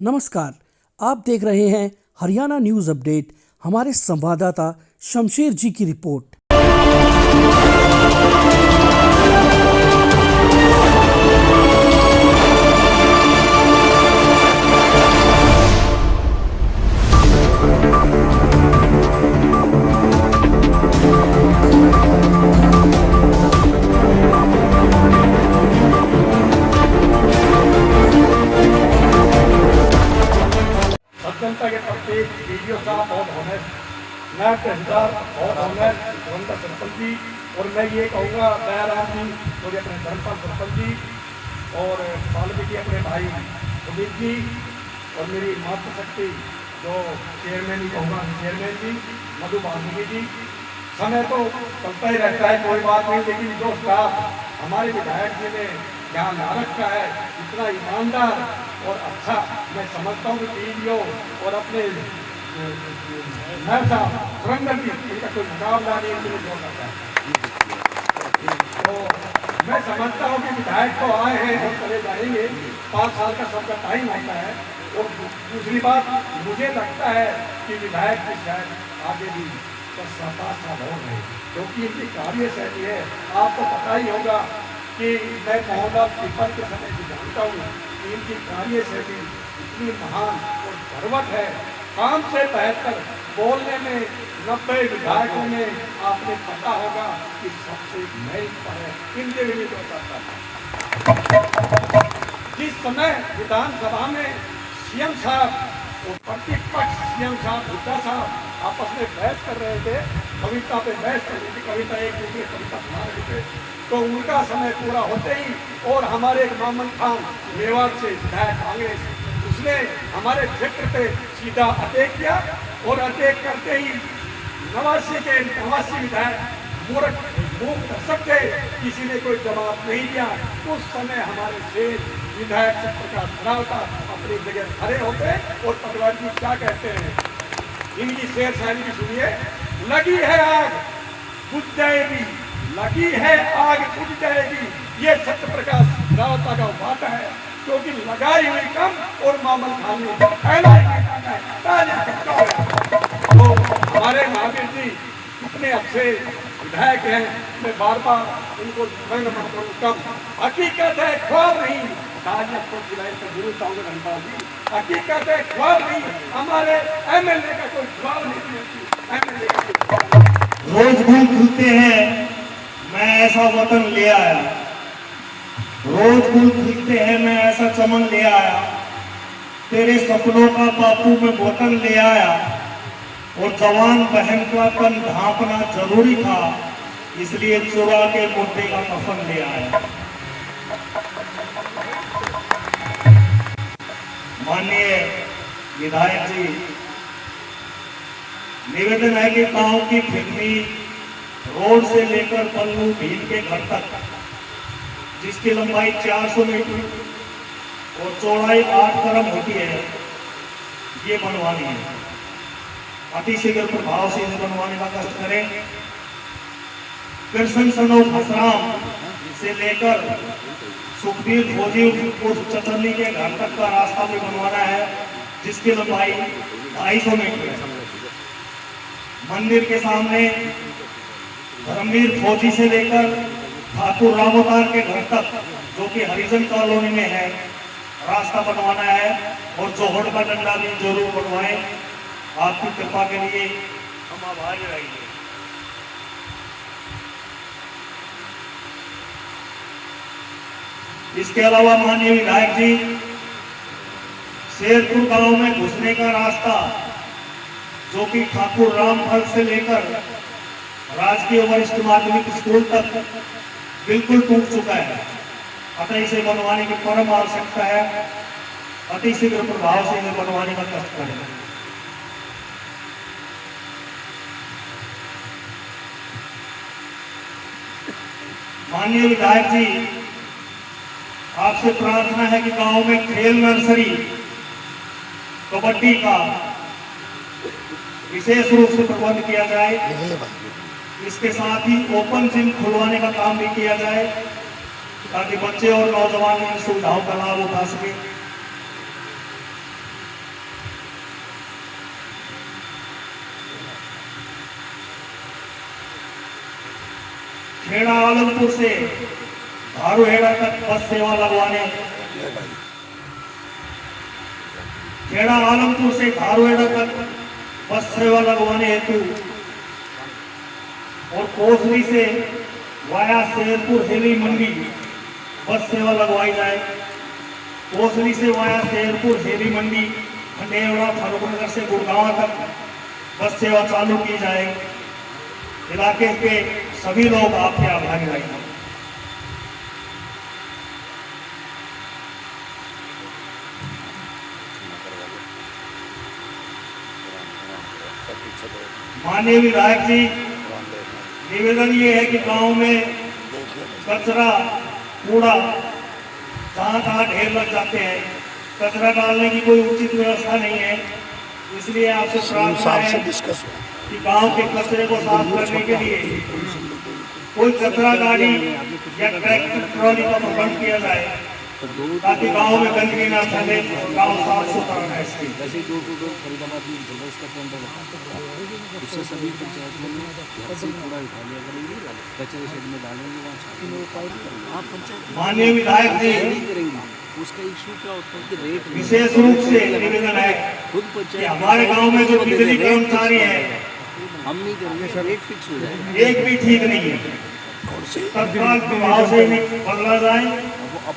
नमस्कार, आप देख रहे हैं हरियाणा न्यूज अपडेट। हमारे संवाददाता शमशेर जी की रिपोर्ट। जनता के प्रति वीडियो साहब बहुत ऑनेस्ट, नायब तहसीलदार बहुत ऑनेस्ट, उनका सरपंच जी, और मैं ये कहूँगा दयाराम जी मुझे अपने धर्मपाल सरपंच जी और वाल्मीकि अपने भाई सुदीप जी और मेरी मातृशक्ति जो चेयरमैन ही कहूँगा चेयरमैन जी मधु वाल्मीकि जी। समय तो चलता ही रहता है, कोई बात नहीं, लेकिन जो स्टाफ हमारे विधायक जी ने यहाँ ला रखा है इतना ईमानदार और अच्छा, मैं समझता हूँ कि टीडीओ और अपने नैब साहब सुरेंद्र जी इनका कोई मुकाबला नहीं है जो करता है। तो मैं समझता हूँ कि विधायक तो आए हैं और चले जाएंगे, 5 साल का सबका टाइम होता है। और दूसरी बात मुझे लगता है कि विधायक की शायद आगे भी 10-7 साल हो गए, क्योंकि इनकी कार्यशैली है। आपको पता ही होगा कि मैं मोहनलाल पीपल के समय से जानता हूँ कि इनकी कार्यशैली इतनी महान और धर्मवत है। काम से बेहतर बोलने में 90 विधायकों में आपने पता होगा कि सबसे नई पर है इंडिविजुअल करता है। जिस समय विधानसभा में सीएम साहब और प्रतिपक्ष सीएम साहब हुड्डा साहब आपस में बहस कर रहे थे, कविता पे बहस कर रहे थे, कविता एक दूसरे कविता सुना रहे थे, तो उनका समय पूरा होते ही और हमारे एक मोहम्मद खान मेवात से विधायक कांग्रेस, उसने हमारे क्षेत्र पे सीधा अटैक किया और अटैक करते ही नवासी विधायक मूर्ख दर्शक थे, किसी ने कोई जवाब नहीं दिया। उस समय हमारे शेर विधायक से प्रकाश रावता अपनी जगह खड़े होते और पटवारी जी क्या कहते हैं, इनकी शेर शायरी भी सुनिए। लगी है आग बुझ जाएगी, लगी है आग बुझ जाएगी, ये सत्य प्रकाश रावता का वादा है, क्योंकि लगाई हुई कम और मामल खाने तो हमारे महावीर जी कितने अच्छे विधायक हैं, मैं बार बार उनको कम हकीकत है ख्वाब नहीं, हकीकत है ख्वाब नहीं, हमारे एमएलए का कोई ख्वाब नहीं, एमएलए का रोज फूल खिलते हैं मैं ऐसा वतन ले आया, रोज फूल खिलते हैं मैं ऐसा चमन ले आया, तेरे सपनों का बापू में वतन ले आया, और जवान बहन का तन ढांपना जरूरी था, इसलिए चुरा के मुर्दे का कफन ले आया। माननीय विधायक जी, निवेदन है कि गांव की फिल्मी रोड से लेकर पल्लू भीम के घर तक, जिसकी लंबाई 400 मीटर और चौड़ाई 8 कदम होती है, ये बनवानी है। अति शीघ्र प्रभाव से इसे बनवाने का कष्ट करें। कृष्ण सनोफ हसराम से लेकर सुखबीर फौजी उस चचरनी के घर तक का रास्ता भी बनवाना है, जिसकी लंबाई 250 मीटर है। मंदिर के सामने धर्मवीर फौजी से लेकर ठाकुर रामोतार के घर तक, जो कि हरिजन कॉलोनी में है, रास्ता बनवाना है, और जोहड़ का डंडा भी जरूर बनवाएं। आपकी कृपा के लिए हम आभारी रहेंगे। इसके अलावा माननीय विधायक जी, शेरपुर गांव में घुसने का रास्ता, जो कि ठाकुर रामफल से लेकर राजकीय वरिष्ठ माध्यमिक स्कूल तक बिल्कुल टूट चुका है, अतः इसे बनवाने की परम आवश्यकता है। अति शीघ्र प्रभाव से इसे बनवाने का कष्ट करें। माननीय विधायक जी, आपसे प्रार्थना है कि गांव में खेल नर्सरी, कबड्डी का विशेष रूप से प्रबंध किया जाए। इसके साथ ही ओपन जिम खुलवाने का काम भी किया जाए, ताकि बच्चे और नौजवान इन सुविधाओं का लाभ उठा सके। खेड़ा आलमपुर से धारूहेड़ा तक बस सेवा लगवाने, खेड़ा आलमपुर से धारूहेड़ा तक बस सेवा लगवाने हेतु और कोसली से वाया शेरपुर हेली मंडी बस सेवा लगवाई जाए। कोसली से वाया शेरपुर हेली मंडी खंडेलवाड़ा फारूकनगर से गुड़गांव तक बस सेवा चालू की जाए। इलाके के सभी लोग आपके आभारी रहेंगे। माननीय विधायक जी, निवेदन ये है कि गांव में कचरा कूड़ा जहाँ तहाँ ढेर लग जाते हैं, कचरा डालने की कोई उचित व्यवस्था नहीं है। इसलिए आपसे प्रार्थना है कि गांव के कचरे को साफ करने के लिए कोई कचरा गाड़ी या ट्रैक्टर ट्रॉली का प्रबंध किया जाए ताकि गांव में गंदगी न फैले, गांव साफ सुथरा रहे। ऐसे ही डोर टू डोर फरीदाबाद में चल रहा है, इसका टेंडर लगा, उससे सभी पंचायत में घर से कूड़ा उठा लिया करेंगे, कचरे शेड में डालेंगे, वहाँ छापेंगे। आप पंचायत माननीय विधायक जी, नहीं करेंगे, उसका इशू क्या होता है कि रेट विशेष रूप से निवेदन है खुद कि पंचायत हमारे गांव में जो बिजली कर्मचारी है, हम नहीं करेंगे, रेट फिक्स हो जाए, एक भी ठीक नहीं है। तत्काल प्रभाव से बदला जाए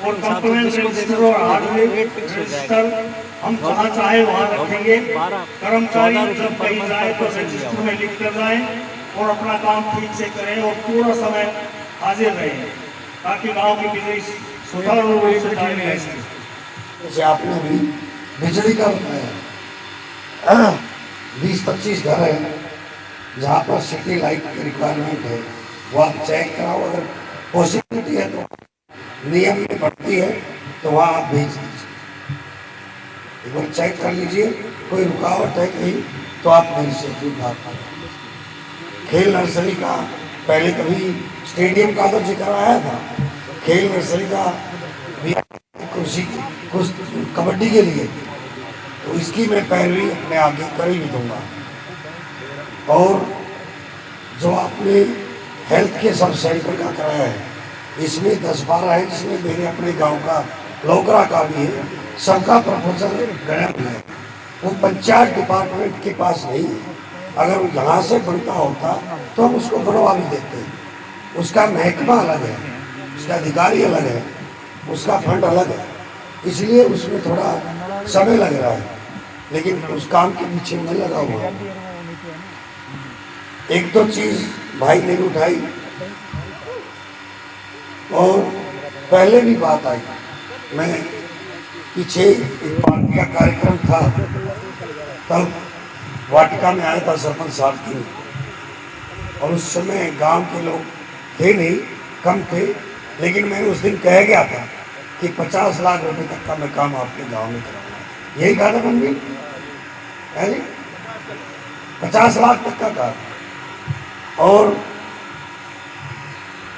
और कंप्लेंट रजिस्टर और हार्डवेयर रजिस्टर हम जहाँ चाहे वहाँ रखेंगे। कर्मचारी जब कहीं जाए तो रजिस्टर में लिख कर जाए और अपना काम ठीक से करें और पूरा समय हाजिर रहे ताकि गांव की बिजली सुचारू रूप से जारी रह सके। जैसे आपने भी बिजली का बताया, 20-25 घर है जहाँ पर सिटी लाइट की रिक्वायरमेंट है, वो आप चेक कराओ। अगर पॉसिबिलिटी है तो नियम में बढ़ती है तो वहाँ आप भेज दीजिए, एक बार चेक कर लीजिए। कोई रुकावट है कहीं तो आप मेरे से दूर बात करें। खेल नर्सरी का पहले कभी स्टेडियम का तो जिक्र आया था, खेल नर्सरी का भी कुछ कबड्डी के लिए, तो इसकी मैं पैरवी अपने आगे कर ही दूंगा। और जो आपने हेल्थ के सब सेंटर का कराया है, इसमें 10-12 है जिसमें मेरे अपने गांव का लोकरा का भी है, सबका प्रपोजल गया है। वो पंचायत डिपार्टमेंट के पास नहीं है। अगर वो यहाँ से बनता होता तो हम उसको बनवा भी देते हैं। उसका महकमा अलग है, उसका अधिकारी अलग है, उसका फंड अलग है, इसलिए उसमें थोड़ा समय लग रहा है, लेकिन उस काम के पीछे मैं लगा हुआ हूँ। एक दो चीज़ भाई ने उठाई और पहले भी बात आई। मैं पीछे एक पार्टी का कार्यक्रम था, तब वाटिका में आया था सरपंच साहब की, और उस समय गांव के लोग थे नहीं, कम थे, लेकिन मैं उस दिन कह गया था कि 50 लाख रुपए तक का मैं काम आपके गांव में कराऊंगा। यही कहा था मनवीर है जी, 50 लाख तक का काम। और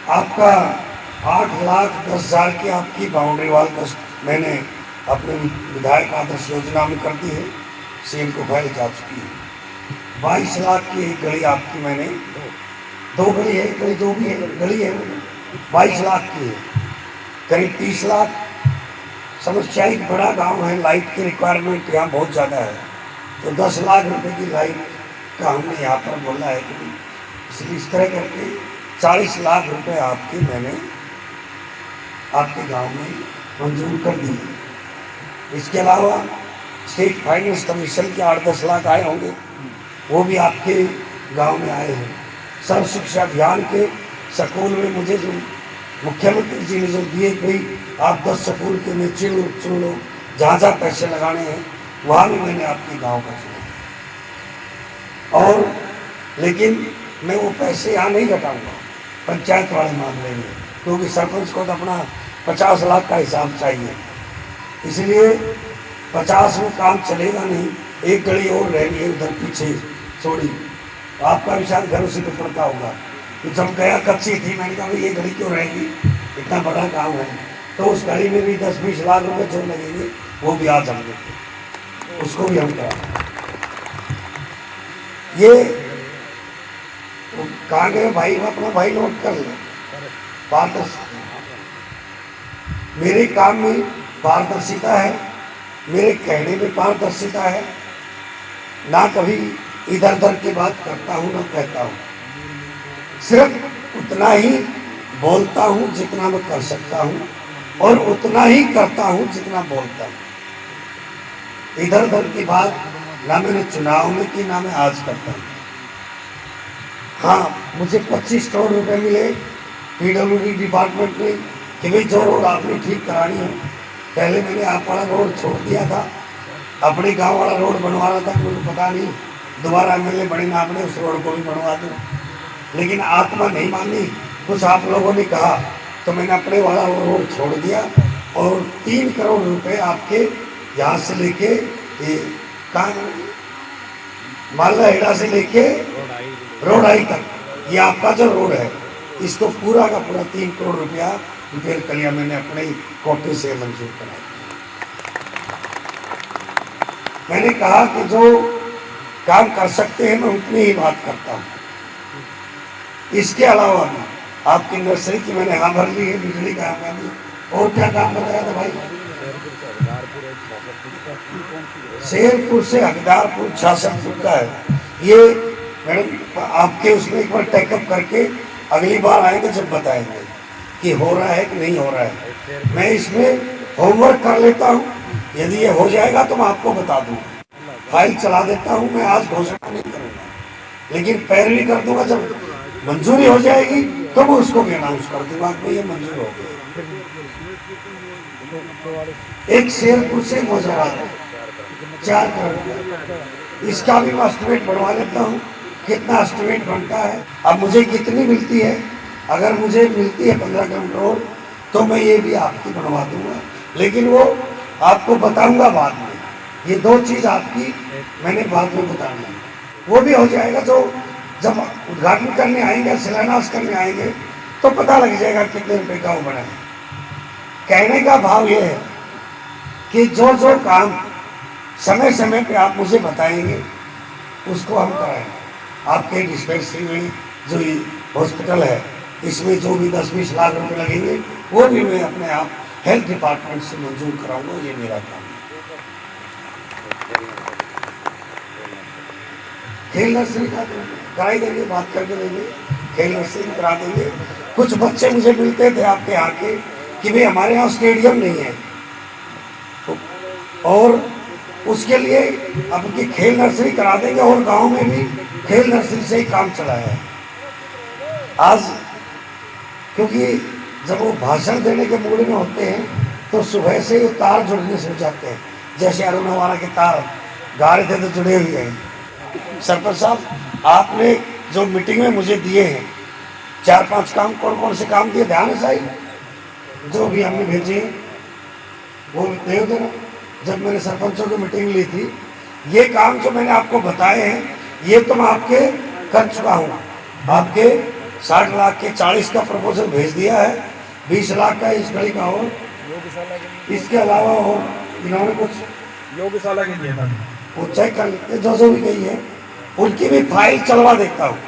आपका 8,10,000 की आपकी बाउंड्री वाल का मैंने अपने विधायक आदर्श योजना में कर दी है, सीएम को फाइल जा चुकी है। 22 लाख की एक गली आपकी मैंने, 2 गली है, गली जो भी है गली है, 22 लाख की है। करीब 30 लाख। समस्या एक बड़ा गांव है, लाइट की रिक्वायरमेंट यहाँ बहुत ज़्यादा है, तो 10 लाख रुपए की लाइट का हमने यहाँ पर बोला है कि इसलिए इस तरह करके 40 लाख रुपए आपके मैंने आपके गांव में मंजूर कर दी है। इसके अलावा स्टेट फाइनेंस कमीशन के 8-10 लाख आए होंगे, वो भी आपके गांव में आए हैं। सर्व शिक्षा अभियान के स्कूल में मुझे जो मुख्यमंत्री जी ने जो दिए, भाई आप 10 स्कूल के में चुन लो, जहाँ जहाँ पैसे लगाने हैं वहाँ भी मैंने आपके गांव का चुना। और लेकिन मैं वो पैसे यहाँ नहीं घटाऊंगा पंचायत वाले मामले में, क्योंकि सरपंच को तो अपना 50 लाख का हिसाब चाहिए, इसलिए 50 में काम चलेगा नहीं। एक गली और रह गई उधर पीछे छोड़ी, आपका भी शायद घर उसी पे पड़ता होगा। तो जब गया कच्ची थी, मैंने कहा भाई ये गली क्यों रहेगी, इतना बड़ा काम है, तो उस गली में भी 10-20 लाख रुपए जो लगेंगे वो भी आज हम देते, उसको भी हम करा। ये कहाँ गए भाई, अपना भाई नोट कर ले, पारदर्शिता। मेरे काम में पारदर्शिता है, मेरे कहने में पारदर्शिता है, ना कभी इधर उधर की बात करता हूँ ना कहता हूँ, सिर्फ उतना ही बोलता हूँ जितना मैं कर सकता हूँ और उतना ही करता हूँ जितना बोलता हूँ। इधर उधर की बात ना मैंने चुनाव में की ना मैं आज करता हूँ। हाँ, मुझे 25 करोड़ रुपए मिले PWD डिपार्टमेंट में कि भाई जो रोड आपने ठीक करानी है। पहले मैंने आप वाला रोड छोड़ दिया था, अपने गांव वाला रोड बनवा रहा था, मुझे पता नहीं दोबारा MLA बड़े ना बने उस रोड को भी बनवा दूँ, लेकिन आत्मा नहीं मानी। कुछ आप लोगों ने कहा तो मैंने अपने वाला रोड छोड़ दिया और 3 करोड़ रुपए आपके यहाँ से लेके कहाँ मालदा हेड़ा से लेके रोड आई तक, ये आपका जो रोड है इसको पूरा का पूरा 3 करोड़ रुपया रिपेयर कर लिया मैंने अपने ही कोटे से मंजूर कराया। मैंने कहा कि जो काम कर सकते हैं मैं उतनी ही बात करता हूँ। इसके अलावा भी आपकी नर्सरी की मैंने हाँ भर ली है, बिजली का काम दी, और क्या काम बताया था भाई? शेरपुर से हकदारपुर 66 फुट का है। ये मैडम आपके उसमें एक बार टेकअप करके अगली बार आएंगे जब बताएंगे कि हो रहा है कि नहीं हो रहा है। मैं इसमें होमवर्क कर लेता हूँ, यदि ये हो जाएगा तो मैं आपको बता दूंगा। फाइल चला देता हूँ, मैं आज घोषणा नहीं करूँगा, लेकिन पैरवी कर दूंगा। जब मंजूरी हो जाएगी तो मैं उसको भी अनाउंस कर दूंगा कि ये मंजूर हो गया। एक शेरपुर से मोजरा 4 करोड़, इसका भी मैं एस्टिमेट बनवा लेता हूँ कितना एस्टिमेट बनता है। अब मुझे कितनी मिलती है, अगर मुझे मिलती है 15 करोड़ तो मैं ये भी आपकी बनवा दूंगा, लेकिन वो आपको बताऊंगा बाद में। ये 2 चीज़ आपकी मैंने बाद में बतानी है, वो भी हो जाएगा। जो जब उद्घाटन करने आएंगे, शिलान्यास करने आएंगे तो पता लग जाएगा कितने रुपए का वो बना है। कहने का भाव ये है कि जो जो काम समय समय पे आप मुझे बताएंगे उसको हम कराएंगे। आपके डिस्पेंसरी में जो ये हॉस्पिटल है इसमें जो भी 10-20 लाख रुपए लगेंगे वो भी मैं अपने आप हेल्थ डिपार्टमेंट से मंजूर कराऊंगा। ये मेरा काम है। खेल नर्सरी का कराई देंगे, बात करके देंगे, खेल नर्सरी करा देंगे। कुछ बच्चे मुझे मिलते थे आपके यहाँ के कि भाई हमारे यहाँ स्टेडियम नहीं है, और उसके लिए अब की खेल नर्सरी करा देंगे, और गांव में भी खेल नर्सरी से ही काम चलाया है आज। क्योंकि जब वो भाषण देने के मूड में होते हैं तो सुबह से ही तार जुड़ने से जाते हैं, जैसे अरुणावाला के तार गा रहे थे तो जुड़े हुए हैं। सरपंच साहब, आपने जो मीटिंग में मुझे दिए हैं 4-5 काम, कौन कौन से काम दिए ध्यान है साहिब? जो भी हमने भेजे हैं वो दे देना। जब मैंने सरपंचों की मीटिंग ली थी, ये काम जो मैंने आपको बताए हैं ये तो मैं आपके कर चुका हूँ। आपके 60 लाख के 40 का प्रपोजल भेज दिया है, 20 लाख का इस गली का हो, इसके अलावा और इन्होंने कुछ योगशाला के लिए था, वो चेक कर लेते जो भी गई है उनकी भी फाइल चलवा देता हूँ।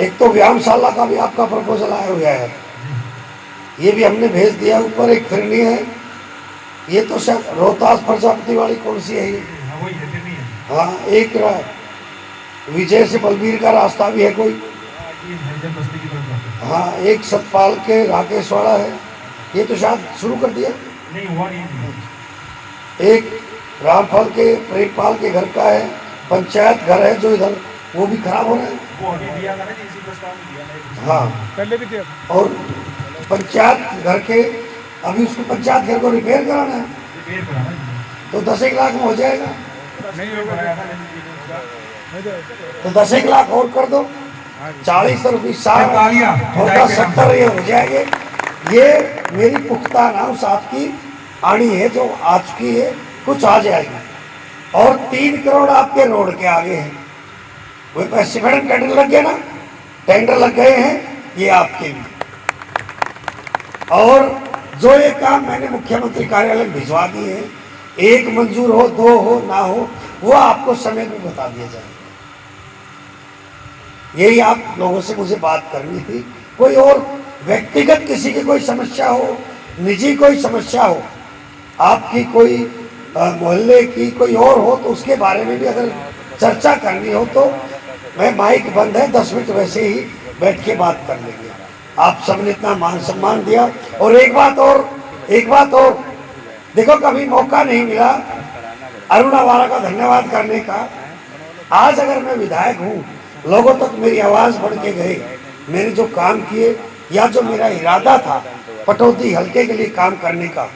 एक तो व्यायामशाला का भी आपका प्रपोजल आया हुआ है, ये भी हमने भेज दिया। ऊपर एक फिरनी है, ये तो शायद रोहतास प्रजापति वाली कौन सी है ये? हाँ, एक विजय से बलबीर का रास्ता भी है कोई। हाँ, एक सतपाल के राकेश वाला है, ये तो शायद शुरू कर दिया नहीं हुआ नहीं। एक रामपाल के प्रेमपाल के घर का है, पंचायत घर है जो इधर, वो भी खराब हो रहा है। वो अभी दिया था ना, इसी प्रस्ताव में दिया था। हाँ, पहले भी दिया। और पंचायत घर के अभी उसको पंचायत घर को रिपेयर कराना है रिपेयर कराना तो 10-1 लाख में हो जाएगा। नहीं होगा, कराया था, लेकिन तो 10-1 लाख और कर दो, 40 और 20 साल तालियां। होगा 70 ये हो जाएंगे। ये मेरी पुख्ता अनाउंस आपकी आनी है जो आ चुकी है, कुछ आ जाएगी। और 3 करोड़ आपके रोड के आगे हैं, वो पैसे मैडम टेंडर लग गया ना, टेंडर लग गए हैं ये आपके भी। और जो ये काम मैंने मुख्यमंत्री कार्यालय में भिजवा दिए हैं, 1 मंजूर हो, 2 हो, ना हो, वो आपको समय में बता दिया जाएगा। यही आप लोगों से मुझे बात करनी थी कोई और व्यक्तिगत किसी की कोई समस्या हो, निजी कोई समस्या हो, आपकी कोई मोहल्ले की कोई और हो, तो उसके बारे में भी अगर चर्चा करनी हो तो मैं माइक बंद है, 10 मिनट वैसे ही बैठ के बात कर लेंगे। आप सबने इतना मान सम्मान दिया। और एक बात और देखो, कभी मौका नहीं मिला अरुण अवारा का धन्यवाद करने का। आज अगर मैं विधायक हूँ, लोगों तक मेरी आवाज बढ़ के गए, मैंने जो काम किए या जो मेरा इरादा था पटौदी हल्के के लिए काम करने का,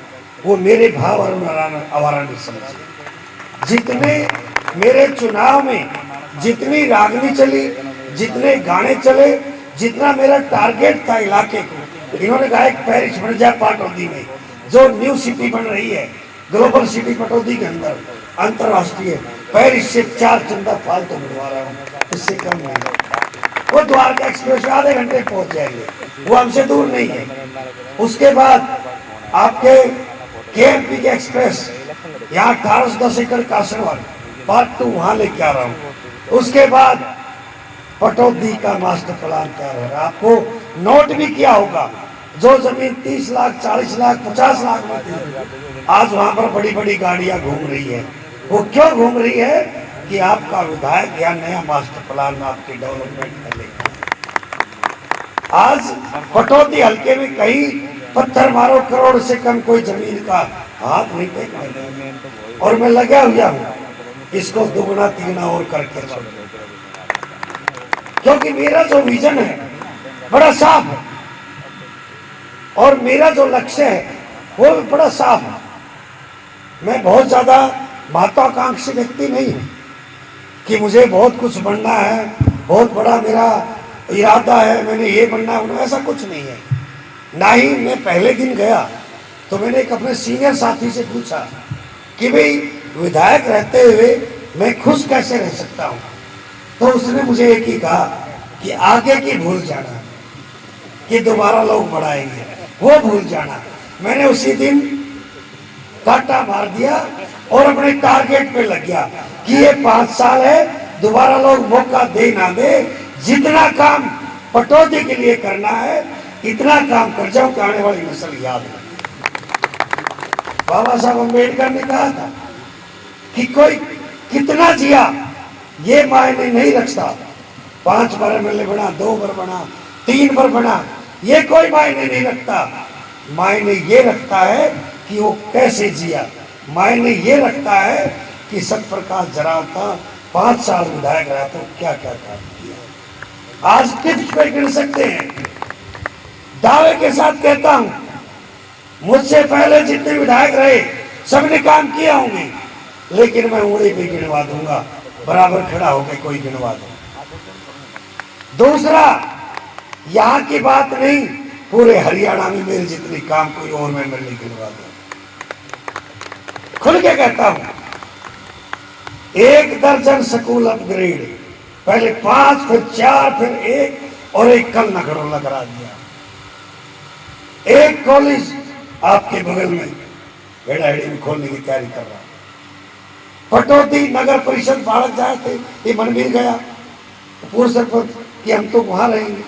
वो मेरे भाव अरुण अवारा ने समझे। जितने मेरे चुनाव में जितनी रागनी चली, जितने गाने चले, जितना मेरा टारगेट था इलाके को, इन्होंने कहा एक पेरिस बन जाए पटौदी में, जो न्यू सिटी बन रही है, ग्लोबल सिटी पटौदी के अंदर, अंतरराष्ट्रीय पेरिस से 4 चंदा फालतू बढ़वा रहा हूँ, इससे कम नहीं। वो द्वारका एक्सप्रेस आधे घंटे पहुंच जाएंगे, वो हमसे दूर नहीं है। उसके बाद आपके केएमपी के एक्सप्रेस यहाँ 1810 एकड़ कासरवाल पार्ट 2 वहां लेके आ रहा हूँ। उसके बाद पटौदी का मास्टर प्लान तैयार है। आपको नोट भी किया होगा, जो जमीन 30 लाख 40 लाख 50 लाख में थी, आज वहां पर बड़ी बड़ी गाड़ियां घूम रही है। वो क्यों घूम रही है कि आपका विधायक या नया मास्टर प्लान आपकी डेवलपमेंट कर लेगा। आज पटौदी हल्के में कहीं पत्थर मारो, करोड़ से कम कोई जमीन का हाथ नहीं टेक, और मैं लगा हुआ हूँ इसको दुगना तिगुना और करके छोड़, क्योंकि मेरा जो विजन है बड़ा साफ है और मेरा जो लक्ष्य है वो भी बड़ा साफ है। मैं बहुत ज्यादा महत्वाकांक्षी व्यक्ति नहीं हूँ कि मुझे बहुत कुछ बनना है, बहुत बड़ा मेरा इरादा है, मैंने ये बनना है, ऐसा कुछ नहीं है। ना ही मैं पहले दिन गया तो मैंने एक अपने सीनियर साथी से पूछा कि भाई विधायक रहते हुए मैं खुश कैसे रह सकता हूँ, तो उसने मुझे एक ही कहा कि आगे की भूल जाना कि दोबारा लोग बढ़ाएंगे, वो भूल जाना। मैंने उसी दिन काटा मार दिया और अपने टारगेट पे लग गया कि ये 5 साल है, दोबारा लोग मौका दे ना दे, जितना काम पटौदी के लिए करना है इतना काम कर जाऊं कि आने वाली नस्ल याद है। बाबा साहब अम्बेडकर ने कहा था कि कोई कितना जिया ये मायने नहीं रखता, 5 बार एमएलए बना, 2 बार बना, 3 बार बना, ये कोई मायने नहीं रखता। मायने ये रखता है कि वो कैसे जिया, मायने ये रखता है कि सतप्रकाश जराव था 5 साल विधायक रहा तो क्या क्या काम किया। आज टिप्स पे गिन सकते हैं, दावे के साथ कहता हूं मुझसे पहले जितने विधायक रहे सबने काम किए होंगे, लेकिन मैं उंगली पे गिनवा दूंगा, बराबर खड़ा होकर कोई गिनवा दो। दूसरा, यहाँ की बात नहीं, पूरे हरियाणा में मेरे जितने काम कोई और मैं नहीं गिनवा दूं। खुल के कहता हूं, 1 दर्जन स्कूल अपग्रेड, पहले 5 फिर 4 फिर 1 और एक कल नगरोला करा दिया। 1 कॉलेज आपके बगल में बेड़ाहेड़ी में खोलने की तैयारी कर रहा हूं। पटौदी नगर परिषद बाढ़ जाए थे, ये मन मिल गया पूर्व सरपंच कि हम तो वहां रहेंगे।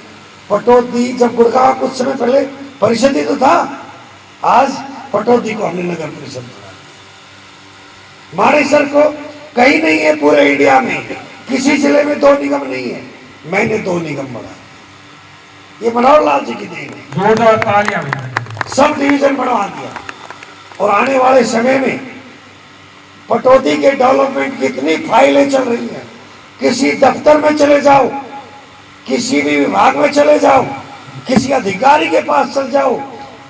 पटौदी जब गुड़गांव कुछ समय पहले परिषद ही तो था, आज पटौदी को हमने नगर परिषद बनाया। मानेसर को कहीं नहीं है पूरे इंडिया में, किसी जिले में 2 निगम नहीं है, मैंने 2 निगम बनाए। ये मनोहर लाल जी की देन है। सब डिवीजन बनवा दिया और आने वाले समय में पटौदी के डेवलपमेंट की इतनी फाइलें चल रही हैं, किसी दफ्तर में चले जाओ, किसी भी विभाग में चले जाओ, किसी अधिकारी के पास चल जाओ,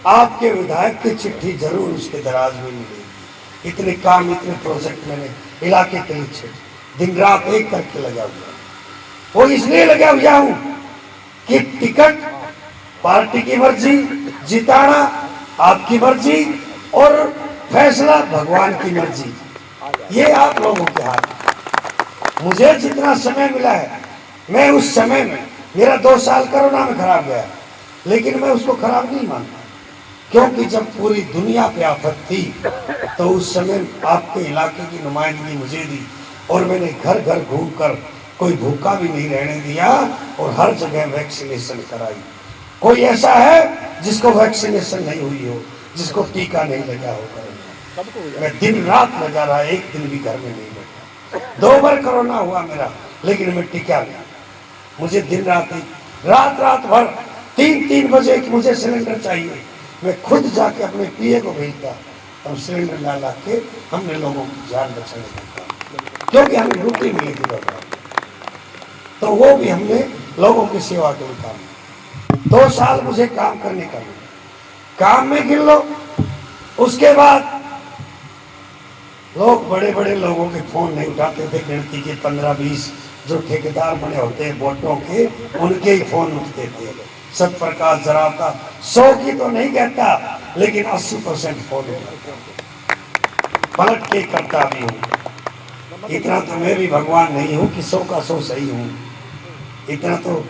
आपके विधायक की चिट्ठी जरूर उसके दराज में मिलेगी। इतने काम, इतने प्रोजेक्ट मैंने इलाके के लिए दिन रात एक करके लगा हुआ। वो इसलिए लगा हुआ हूं कि टिकट पार्टी की मर्जी, जिताना आपकी मर्जी और फैसला भगवान की मर्जी, ये आप लोगों के हाथ। मुझे जितना समय मिला है, मैं उस समय में, मेरा 2 साल कोरोना में खराब गया, लेकिन मैं उसको खराब नहीं मानता, क्योंकि जब पूरी दुनिया पे आफत थी तो उस समय आपके इलाके की नुमाइंदगी मुझे दी और मैंने घर घर घूमकर कोई भूखा भी नहीं रहने दिया और हर जगह वैक्सीनेशन कराई। कोई ऐसा है जिसको वैक्सीनेशन नहीं हुई हो, जिसको टीका नहीं लगा होगा? मैं दिन रात लगा रहा, एक दिन भी घर में नहीं बैठा। 2 बार कोरोना हुआ मेरा, लेकिन मैं टिका नहीं। मुझे दिन रात रात भर 3 बजे कि मुझे सिलेंडर चाहिए, मैं खुद जाके अपने पीए को भेजता और सिलेंडर ला के हमने लोगों की जान बचाने का काम, क्योंकि हमें ड्यूटी मिली थी बाबा, तो वो भी हमने लोगों की सेवा के लिए काम। 2 साल मुझे काम करने का मिला, काम में गिन लो। उसके बाद लोग बड़े बड़े लोगों के फोन नहीं उठाते थे, गिनती के 15-20 जो ठेकेदार बने होते हैं वोटों के, उनके ही फोन उठते थे। सतप्रकाश जरावता 100 की तो नहीं कहता, लेकिन 80% फोन उठाता, पलट के करता भी हूँ। इतना तो मैं भी भगवान नहीं हूँ कि 100 का 100 सही हूँ। इतना तो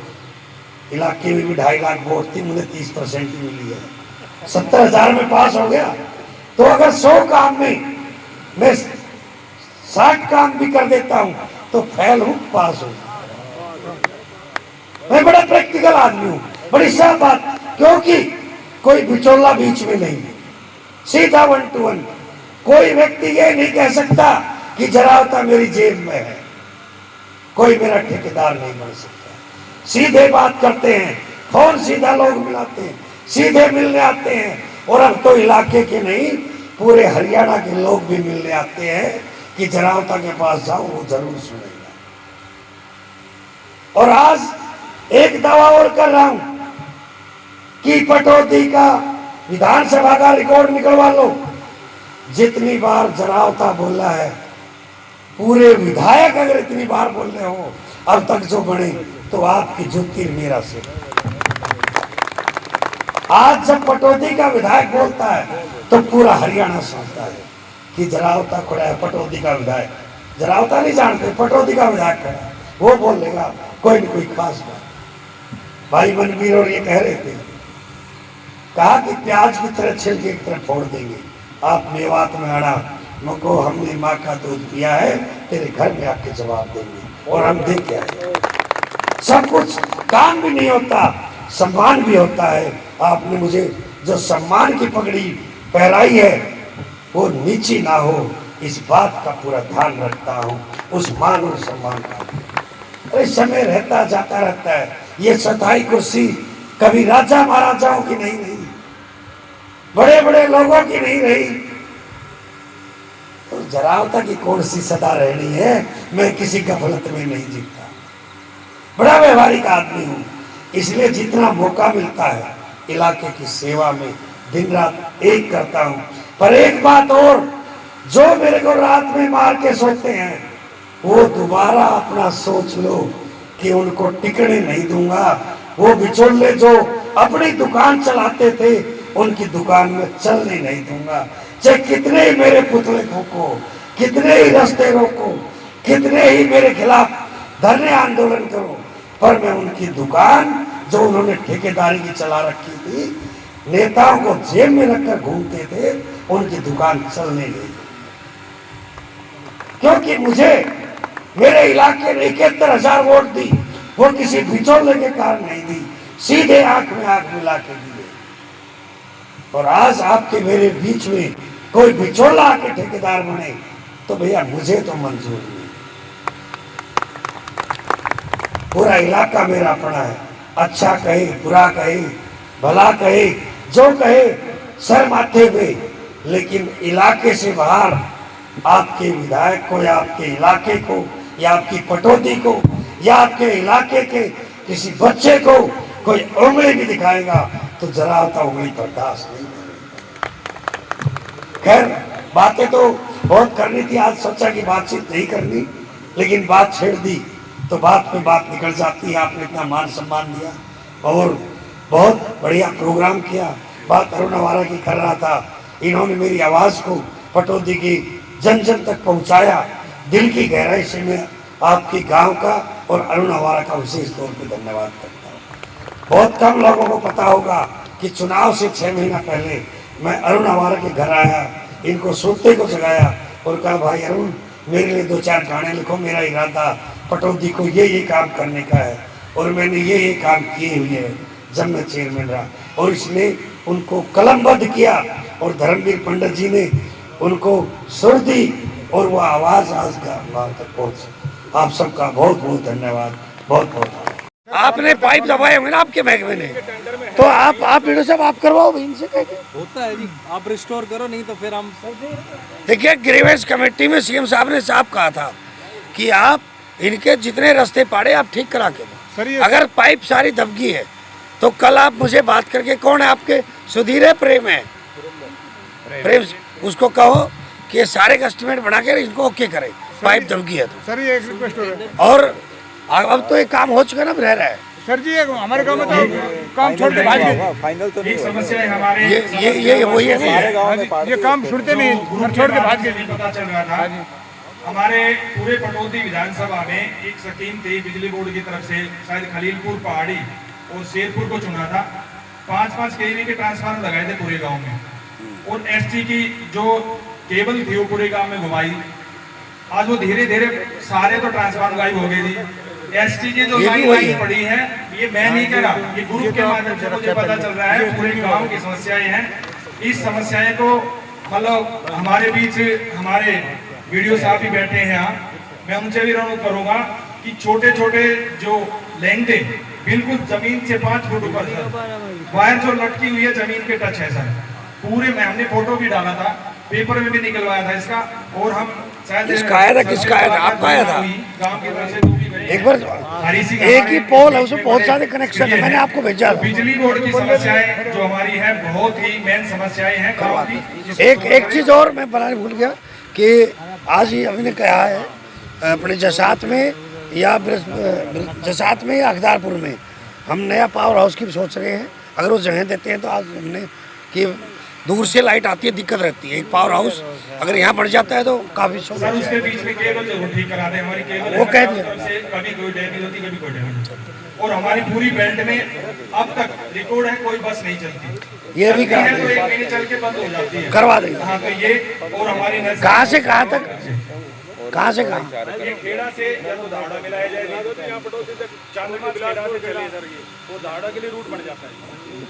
इलाके में भी 2.5 लाख वोट थी, मुझे 30% ही मिली है। 70,000 में पास हो गया। तो अगर 100 काम में मैं 60 काम भी कर देता हूँ तो फेल हूँ, पास हूँ। मैं बड़ा प्रैक्टिकल आदमी हूँ, बड़ी साफ बात, क्योंकि कोई बिचौला बीच में नहीं, सीधा 1 to 1। कोई व्यक्ति ये नहीं कह सकता कि जरावता मेरी जेब में है, कोई मेरा ठेकेदार नहीं बन सकता। सीधे बात करते हैं, फोन सीधा लोग मिलाते हैं, सीधे मिलने आते हैं। और अब तो इलाके के नहीं, पूरे हरियाणा के लोग भी मिलने आते हैं कि जरावता के पास जाओ, वो जरूर सुनेगा। और आज एक दावा और कर रहा हूं कि पटौदी का विधानसभा का रिकॉर्ड निकलवा लो। जितनी बार जरावता बोला है, पूरे विधायक अगर इतनी बार बोल रहे हो अब तक जो बने, तो आपकी जुत्ती मेरा से। आज जब पटौदी का विधायक बोलता है तो पूरा हरियाणा सुनता है कि जरावता खड़ा है, पटौदी का विधायक। जरावता नहीं जानते, पटौदी का विधायक खड़ा है, वो बोल देगा कोई न कोई खास बात। भाई मनवीर और ये कह रहे थे, कहा कि प्याज की तरह छिलके की तरह फोड़ देंगे। आप मेवात में आना, मुझको हमने माँ का दूध पिया है, तेरे घर में आके जवाब देंगे। और हम देख के आए, सब कुछ काम भी नहीं होता, सम्मान भी होता है। आपने मुझे जो सम्मान की पगड़ी पहराई है वो नीची ना हो, इस बात का पूरा ध्यान रखता हूँ, उस मान और सम्मान का। अरे समय रहता जाता रहता है, ये सताई कुर्सी कभी राजा महाराजाओं की नहीं रही, बड़े बड़े लोगों की नहीं रही, तो जरावता की कौन सी सदा रहनी है। मैं किसी गफलत में नहीं जीता, बड़ा व्यवहारिक आदमी हूँ, इसलिए जितना मौका मिलता है इलाके की सेवा में दिन रात एक करता हूँ। पर एक बात और, जो मेरे को रात में मार के सोते हैं वो दोबारा अपना सोच लो कि उनको टिकने नहीं दूंगा। वो बिचौले जो अपनी दुकान चलाते थे उनकी दुकान में चलने नहीं दूंगा। चाहे कितने ही मेरे पुतले फूको, कितने ही रास्ते रोको, कितने ही मेरे खिलाफ धरने आंदोलन करो, पर मैं उनकी दुकान जो उन्होंने ठेकेदारी की चला रखी थी, नेताओं को जेब में रखकर घूमते थे, उनकी दुकान चलने नहीं। क्योंकि मुझे मेरे इलाके ने 71,000 वोट दी, वो किसी बिचौले के कारण नहीं दी, सीधे आंख में आंख मिला के दिए। और आज आपके मेरे बीच में कोई बिचौला आके ठेकेदार बने तो भैया मुझे तो मंजूर नहीं। पूरा इलाका मेरा अपना है, अच्छा कहे बुरा कहे भला कहे जो कहे, सर माथे पे, लेकिन इलाके से बाहर आपके विधायक को या आपके इलाके को या आपकी पटौदी को या आपके इलाके के किसी बच्चे को कोई उंगली भी दिखाएगा तो जरावता उंगली बर्दाश्त नहीं करेगा। खैर बातें तो बहुत करनी थी, आज सोचा कि बातचीत नहीं करनी, लेकिन बात छेड़ दी तो बात पे बात निकल जाती है। आपने इतना मान सम्मान दिया और बहुत बढ़िया प्रोग्राम किया। बात अरुण अवारा की कर रहा था, इन्होंने मेरी आवाज़ को पटौदी की जन जन तक पहुंचाया। दिल की गहराई से मैं आपके गांव का और अरुण अवारा का विशेष तौर पे धन्यवाद करता हूँ। बहुत कम लोगों को पता होगा कि चुनाव से 6 महीना पहले मैं अरुण अवारा के घर आया, इनको सोते को जगाया और कहा भाई अरुण मेरे लिए 2-4 गाने लिखो, मेरा इरादा पटौदी को ये काम करने का है और मैंने ये काम किए हुए हैं। जब मैं चेयरमैन रहा, और इसमें उनको कलमबद्ध किया और धर्मवीर पंडित जी ने उनको सुर दी और वो आवाज आज का वहां तक पहुंच। आप सबका बहुत बहुत धन्यवाद, बहुत बहुत। आपने पाइप दबाए होंगे ना आपके महकमे ने, तो आप वीडियो साहब आप करवाओ भाई इनसे कह के। होता है जी, आप रिस्टोर करो, नहीं तो फिर हम देखिए ग्रीवेंस कमेटी में सीएम साहब ने साफ कहा था कि आप इनके जितने रास्ते पाड़े आप ठीक करा के दो। अगर पाइप सारी दबगी है तो कल आप मुझे बात करके, कौन है आपके सुधीर प्रेम है, प्रेम उसको कहो कि सारे एस्टिमेट बना के इनको ओके करें, पाइप दबगी है तो। सर ये एक रिक्वेस्ट हो रहा है। और अब तो एक काम हो चुका ना, रह रहा है सर जी हमारे गांव में तो काम छोड़ के भाग गए। फाइनल तो नहीं एक समस्या है हमारे, ये वही है सारे ना, गांव में पार्टी ये काम छुड़ते नहीं, घर छोड़ के भाग गए। पता चल रहा था हमारे पूरे पटौदी विधानसभा में एक स्कीम थी बिजली बोर्ड की तरफ से, शायद खलीलपुर पहाड़ी और शेरपुर को चुना था। 5-5 केवी के ट्रांसफार्मर लगाए थे पूरे गांव में, और एसटी की जो केबल थी वो पूरे गांव में घुमाई। आज वो धीरे धीरे सारे तो ट्रांसफार्मर गायब हो गए थी। एसटी की जो लाइन पड़ी है, ये मैं नहीं कह रहा, ये ग्रुप के माध्यम से मुझे पता चल रहा है, पूरे गांव की समस्याएं हैं। इस समस्याएं को मतलब हमारे बीच हमारे वीडियो साहब भी बैठे हैं यहाँ, मैं उनसे भी अनुरोध करूंगा कि छोटे छोटे जो लेंथ है बिल्कुल जमीन से 5 फुट ऊपर सर, वायर जो लटकी हुई है जमीन के टच है सर पूरे में। हमने फोटो भी डाला था, पेपर में भी निकलवाया था इसका, और हम शायद किसका आया था, किसका आया था, आपका आया था? गांव की तरफ से जो भी गए एक बार एक ही पोल है, उसमें बहुत सारे कनेक्शन है, मैंने आपको भेजा था। बिजली बोर्ड की समस्याएं जो हमारी है बहुत ही मेन समस्याएं हैं गांव की। एक चीज और मैं बनाने भूल गया कि आज ही अभी ने कहा है अपने जसात में या जसात में या अखदारपुर में हम नया पावर हाउस की भी सोच रहे हैं। अगर वो जगह देते हैं तो आज हमने कि दूर से लाइट आती है, दिक्कत रहती है। एक पावर हाउस अगर यहाँ बढ़ जाता है तो काफी सर उसके बीच में केबल जरूर ठीक करा दें, हमारी केबल वो कह दिया। कभी कोई डैमेज होती, कभी कोई डैमेज होती, और हमारी पूरी बेल्ट में अब तक रिकॉर्ड है कोई बस नहीं चलती। ये भी चलती है तो 1 महीने चल के बंद हो जाती है, करवा देंगे। हाँ तो ये, और हमारी कहाँ से कहाँ तक, कहाँ से कहाँ? ये खेड़ा से या तो धाड़ा मिलाया जाएगा, यहाँ पटौदी तक चांदनी खेड़ा से चले सर, ये वो धाड़ा के लिए रूट बन जाता है।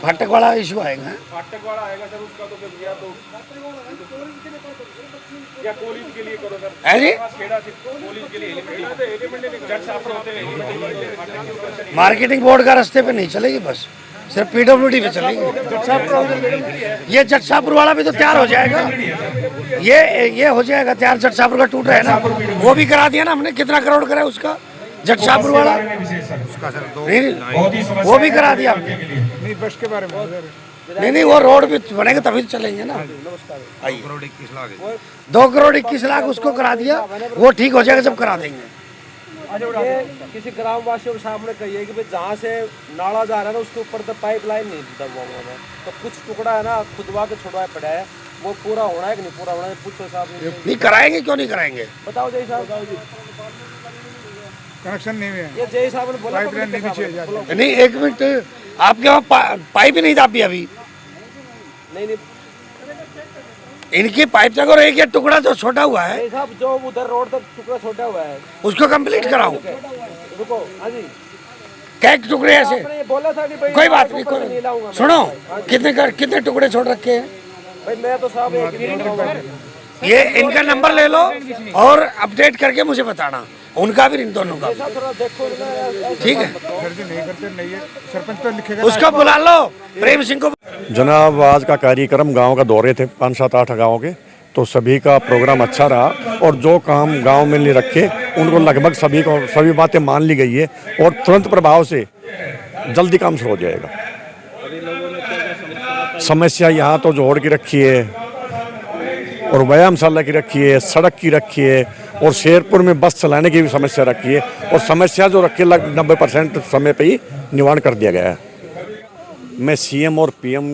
फाटक वाला इशू आएगा, फाटक वाला आएगा सर, उसका तो फिर या तो या कॉलेज के लिए करो सर, है जी? खेड़ा से कॉलेज के लिए एलिमेंट जट साफ होते हैं। मार्केटिंग बोर्ड का रास्ते पे नहीं चलेगी बस, सिर्फ पीडब्ल्यूडी पे चलेगी। ये जटसापुर वाला भी तो तैयार हो जाएगा, ये हो जाएगा तैयार। जटसापुर का टूट रहा है ना, वो भी करा दिया ना हमने। कितना करोड़ करा है उसका जटसापुर वाला? नहीं, वो भी करा दिया हमने। नहीं बस के बारे में नहीं, वो रोड भी बनेगा तभी तो चलेंगे ना। 2 करोड़ 21 लाख उसको करा दिया, वो ठीक हो जाएगा जब करा देंगे। ये किसी ग्राम वासियों के सामने कहिए कि भाई जहाँ से नाला जा रहा है ना उसके ऊपर तो पाइपलाइन नहीं दबवाऊंगा मैं, तो कुछ टुकड़ा है ना खुदवा के छुड़वाए पड़ा है, वो पूरा होना है कि नहीं पूरा होना है, पूछो साहब। नहीं कराएंगे, क्यों नहीं कराएंगे? बताओ जय साहब, कनेक्शन नहीं है, ये जय साहब ने बोला पाइपलाइन नहीं पीछे जाती। नहीं, एक मिनट, आपके वहाँ पाइप ही नहीं दाबी अभी? नहीं इनकी पाइप तक, और एक ये टुकड़ा जो छोटा हुआ है जय साहब जो उधर रोड तक टुकड़ा छोटा हुआ है उसको कंप्लीट कराओ। रुको, हाँ जी क्या टुकड़े ऐसे? आपने ये बोला था कि भाई कोई बात नहीं, ऊपर से नहीं लाऊंगा मैं। सुनो, हाँ जी। कितने टुकड़े छोड़ रखे हैं? भाई मैं तो साहब एक ही नहीं, ये इनका नंबर ले लो और अपडेट करके मुझे बताना, उनका भी इन दोनों का। थोड़ा देखो ना, ठीक है, सर जी नहीं करते, नहीं है सरपंच तो लिखेगा उसको बुला लो, प्रेम सिंह को। जनाब आज का कार्यक्रम गांव का दौरे थे 5-7-8 गाँव के, तो सभी का प्रोग्राम अच्छा रहा और जो काम गांव में नहीं रखे उनको लगभग सभी बातें मान ली गई है और तुरंत प्रभाव से जल्दी काम शुरू हो जाएगा। समस्या यहाँ तो जोड़ की रखी है और व्यायामशाला की रखी है, सड़क की रखी है और शेरपुर में बस चलाने की भी समस्या रखी है, और समस्या जो रखी है लगभग 90% समय पे ही निवारण कर दिया गया है। मैं सीएम और पीएम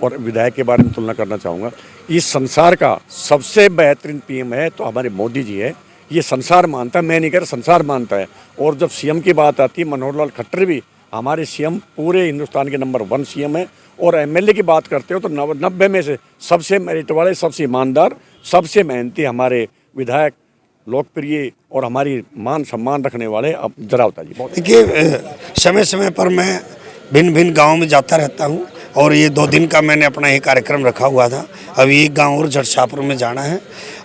और विधायक के बारे में तुलना करना चाहूँगा। इस संसार का सबसे बेहतरीन पीएम है तो हमारे मोदी जी है, ये संसार मानता है, मैं नहीं कह रहा, संसार मानता है। और जब सीएम की बात आती है, मनोहर लाल खट्टर भी हमारे सीएम पूरे हिंदुस्तान के नंबर 1 सीएम है। और एमएलए की बात करते हो तो 90 में से सबसे मेरिट वाले, सबसे ईमानदार, सबसे मेहनती हमारे विधायक, लोकप्रिय और हमारी मान सम्मान रखने वाले अब जरावता जी। देखिए समय समय पर मैं भिन्न भिन्न गाँव में जाता रहता हूँ और ये 2 दिन का मैंने अपना ये कार्यक्रम रखा हुआ था। अभी एक गांव और जटशाहपुर में जाना है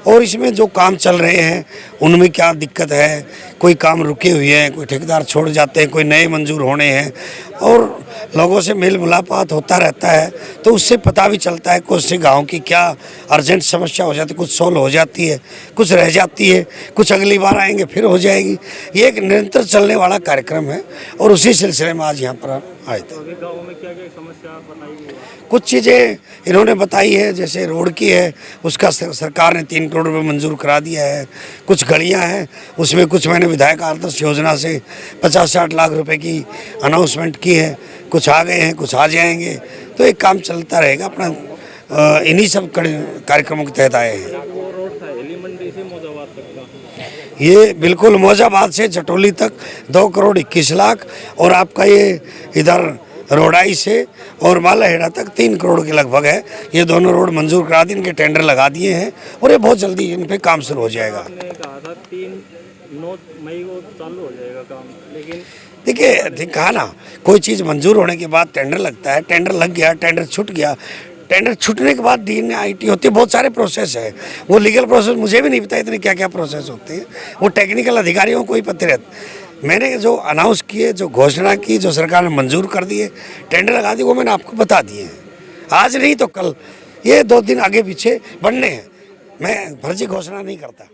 और इसमें जो काम चल रहे हैं उनमें क्या दिक्कत है, कोई काम रुके हुए हैं, कोई ठेकेदार छोड़ जाते हैं, कोई नए मंजूर होने हैं और लोगों से मेल मुलाकात होता रहता है, तो उससे पता भी चलता है कुछ से गांव की क्या अर्जेंट समस्या हो जाती है, कुछ सॉल्व हो जाती है, कुछ रह जाती है, कुछ अगली बार आएंगे फिर हो जाएगी। ये एक निरंतर चलने वाला कार्यक्रम है और उसी सिलसिले में आज यहाँ पर आए थे। गाँव में क्या क्या समस्या बताई गई? कुछ चीज़ें इन्होंने बताई है, जैसे रोड की है उसका सरकार ने 3 करोड़ रुपये मंजूर करा दिया है। कुछ गलियां हैं उसमें कुछ मैंने विधायक आदर्श योजना से 50-60 लाख रुपए की अनाउंसमेंट की है, कुछ आ गए हैं, कुछ आ जाएंगे, तो एक काम चलता रहेगा अपना। इन्हीं सब कार्यक्रमों के तहत आए हैं। वो रोड था एली मंडी से मौजाबाद तक का, ये बिल्कुल मौजाबाद से जटोली तक 2 करोड़ 21 लाख और आपका ये इधर रोडाई से और मालाहेड़ा तक 3 करोड़ के लगभग है। ये दोनों रोड मंजूर करा दी, इनके टेंडर लगा दिए हैं और ये बहुत जल्दी इन पे काम शुरू हो जाएगा। आपने कहा था 9 मई को चालू हो जाएगा काम, लेकिन देखिए कहा ना, कोई चीज़ मंजूर होने के बाद टेंडर लगता है, टेंडर लग गया, टेंडर छूट गया, टेंडर छूटने के बाद DNIT होती है, बहुत सारे प्रोसेस है। वो लीगल प्रोसेस मुझे भी नहीं पता इतने क्या क्या प्रोसेस होते हैं, वो टेक्निकल अधिकारियों को ही पता रहता। मैंने जो अनाउंस किए, जो घोषणा की, जो सरकार ने मंजूर कर दिए, टेंडर लगा दिए, वो मैंने आपको बता दिए हैं। आज नहीं तो कल, ये 2 दिन आगे पीछे बढ़ने हैं। मैं फर्जी घोषणा नहीं करता।